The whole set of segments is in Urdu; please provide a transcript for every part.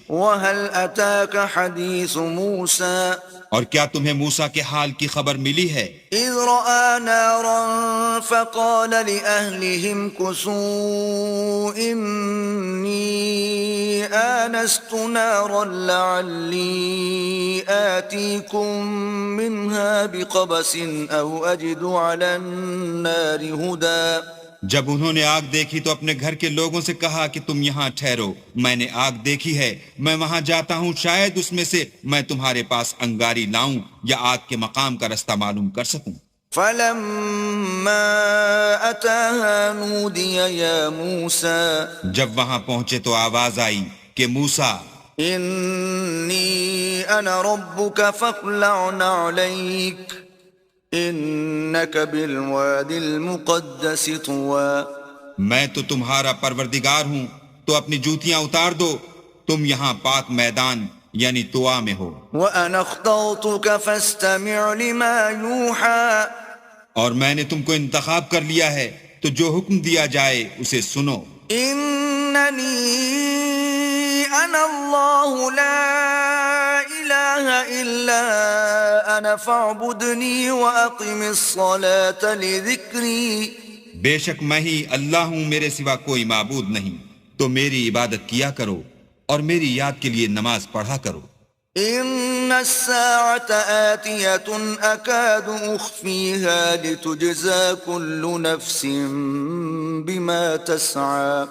وَهَلْ أَتَاكَ حَدِيثُ مُوسَى اور کیا تمہیں موسیٰ کے حال کی خبر ملی ہے؟ إِذْ رَأَىٰ نَارًا فَقَالَ لِأَهْلِهِ امْكُثُوا إِنِّي آنَسْتُ نَارًا لَعَلِّي آتِيكُم مِّنْهَا بِقَبَسٍ أَوْ أَجِدُ عَلَى النَّارِ هُدًى جب انہوں نے آگ دیکھی تو اپنے گھر کے لوگوں سے کہا کہ تم یہاں ٹھہرو، میں نے آگ دیکھی ہے، میں وہاں جاتا ہوں، شاید اس میں سے میں تمہارے پاس انگاری لاؤں یا آگ کے مقام کا رستہ معلوم کر سکوں۔ فَلَمَّا أَتَاهَا نُودِيَ يَا مُوسَى جب وہاں پہنچے تو آواز آئی کہ موسیٰ، إِنِّي أَنَا رَبُّكَ فَاخْلَعْ نَعْلَيْكَ إِنَّكَ بِالْوَادِ الْمُقَدَّسِ طُوًى میں تو تمہارا پروردگار ہوں، تو اپنی جوتیاں اتار دو، تم یہاں پاک میدان یعنی طوا میں ہو۔ وَأَنَا اخْتَرْتُكَ فَاسْتَمِعْ لِمَا يُوحَىٰ اور میں نے تم کو انتخاب کر لیا ہے، تو جو حکم دیا جائے اسے سنو۔ إِنَّنِي أَنَا اللَّهُ لَا إِلَٰهَ إِلَّا أَنَا فَاعْبُدْنِي وَأَقِمِ الصَّلَاةَ لِذِكْرِي بے شک میں ہی اللہ ہوں، میرے سوا کوئی معبود نہیں، تو میری عبادت کیا کرو اور میری یاد کے لیے نماز پڑھا کرو۔ إِنَّ السَّاعَةَ آتِيَةٌ أَكَادُ أُخْفِيهَا لِتُجْزَىٰ كُلُّ نَفْسٍ بِمَا تَسْعَىٰ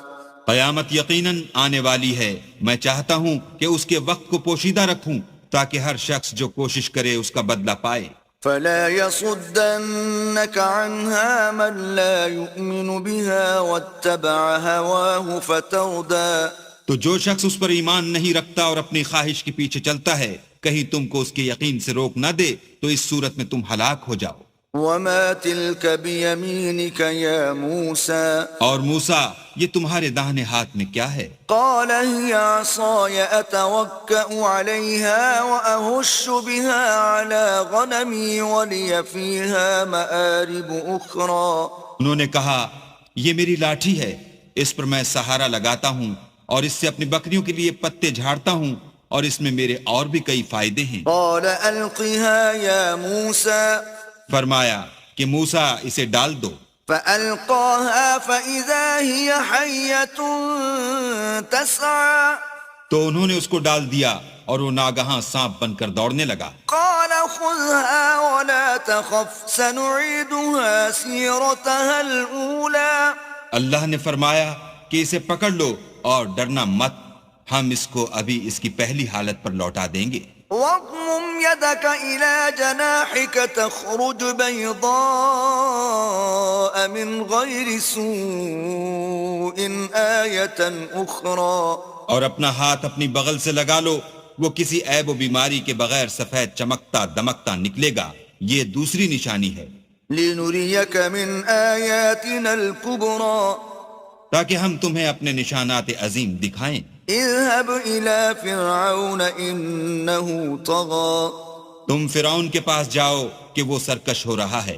قیامت یقیناً آنے والی ہے، میں چاہتا ہوں کہ اس کے وقت کو پوشیدہ رکھوں تاکہ ہر شخص جو کوشش کرے اس کا بدلہ پائے۔ فَلَا يَصُدَّنَّكَ عَنْهَا مَن لَّا يُؤْمِنُ بِهَا وَاتَّبَعَ هَوَاهُ فَتَرْدَىٰ تو جو شخص اس پر ایمان نہیں رکھتا اور اپنی خواہش کے پیچھے چلتا ہے، کہیں تم کو اس کے یقین سے روک نہ دے تو اس صورت میں تم ہلاک ہو جاؤ۔ وَمَا تِلْكَ بِيَمِينِكَ يَا مُوسَىٰ اور موسیٰ، یہ تمہارے داہنے ہاتھ میں کیا ہے؟ قَالَ هِيَ عَصَايَ أَتَوَكَّأُ عَلَيْهَا وَأَهُشُّ بِهَا عَلَىٰ غَنَمِي وَلِيَ فِيهَا مَآرِبُ أُخْرَىٰ انہوں نے کہا، یہ میری لاٹھی ہے، اس پر میں سہارا لگاتا ہوں اور اس سے اپنی بکریوں کے لیے پتے جھاڑتا ہوں، اور اس میں میرے اور بھی کئی فائدے ہیں۔ قَالَ أَلْقِهَا يَا مُوسَىٰ فرمایا کہ موسیٰ اسے ڈال دو۔ فَأَلْقَاهَا فَإِذَا هِيَ حَيَّةٌ تَسْعَىٰ تو انہوں نے اس کو ڈال دیا اور وہ ناگہاں سانپ بن کر دوڑنے لگا۔ قَالَ خُذْهَا وَلَا تَخَفْ سَنُعِيدُهَا سِيرَتَهَا الْأُولَىٰ اللہ نے فرمایا کہ اسے پکڑ لو اور ڈرنا مت، ہم اس کو ابھی اس کی پہلی حالت پر لوٹا دیں گے۔ وَاضْمُمْ يَدَكَ إِلَىٰ جَنَاحِكَ تَخْرُجْ بَيْضَاءَ مِنْ غَيْرِ سُوءٍ آيَةً أُخْرَىٰ اور اپنا ہاتھ اپنی بغل سے لگا لو، وہ کسی عیب و بیماری کے بغیر سفید چمکتا دمکتا نکلے گا، یہ دوسری نشانی ہے، لِنُرِيَكَ مِنْ آيَاتِنَا الْكُبْرَىٰ تاکہ ہم تمہیں اپنے نشانات عظیم دکھائیں۔ اذهب إلى فرعون إنه طغى تم فرعون کے پاس جاؤ کہ وہ سرکش ہو رہا ہے۔